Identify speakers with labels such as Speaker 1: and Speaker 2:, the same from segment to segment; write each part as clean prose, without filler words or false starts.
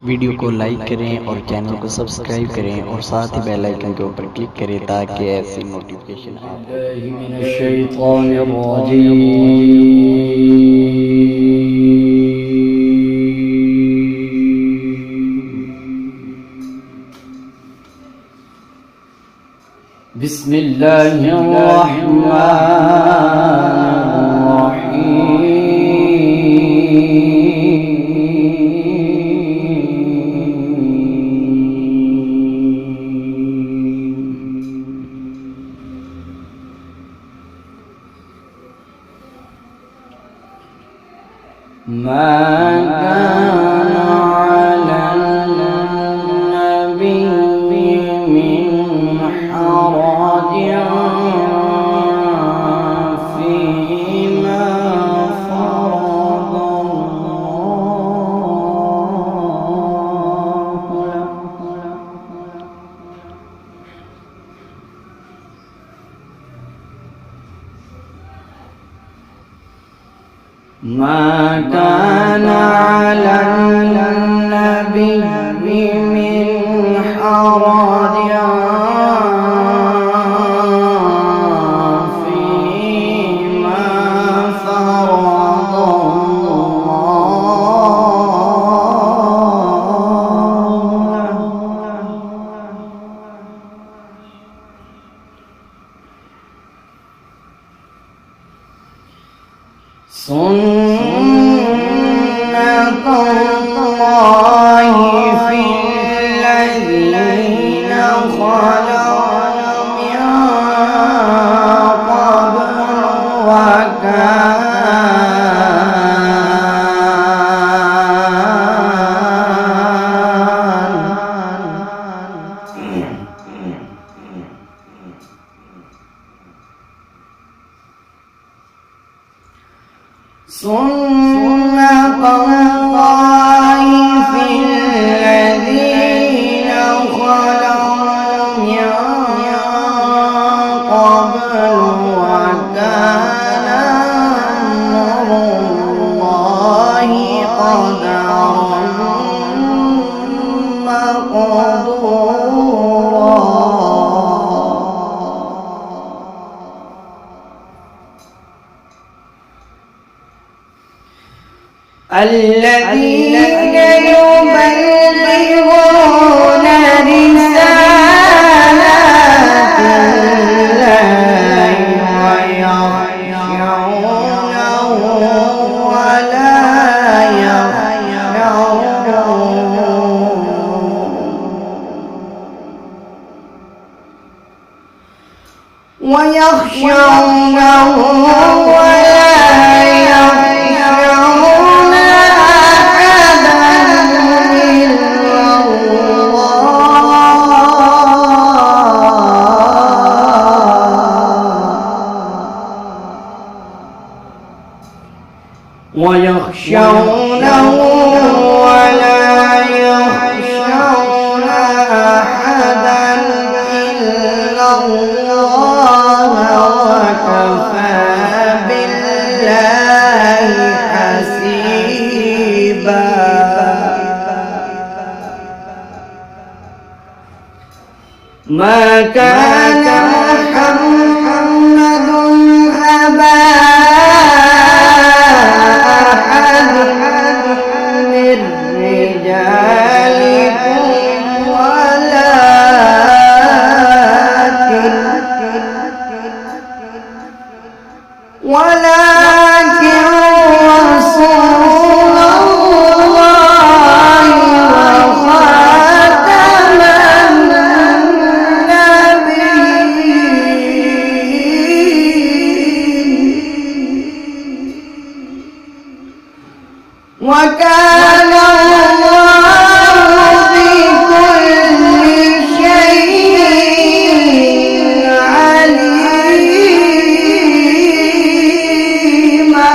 Speaker 1: वीडियो को लाइक करें और चैनल को सब्सक्राइब करें और साथ ही बेल आइकन के ऊपर क्लिक करें ताकि ऐसी नोटिफिकेशन ما كان على النبي من حرج فيما فرض سنة الله في الذين خلوا من قبل سنة الله في الذين خلوا من قبل وكان أمر الله قدرا مقدورا الذين يبلغون رسالات الله ويخشونه ولا يخشون أحدا إلا الله ويخشونه ولا يخشون أحدا إلا الله وكفى بالله حسيبا ما كان محمد أبا أحد من رجالكم ولكن رسول الله وخاتم النبيين وكان الله بكل شيء عليما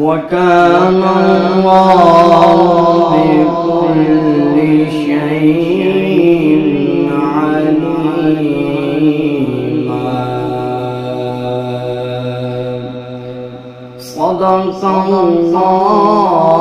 Speaker 1: وكان الله بكل شيء عليما
Speaker 2: صدق الله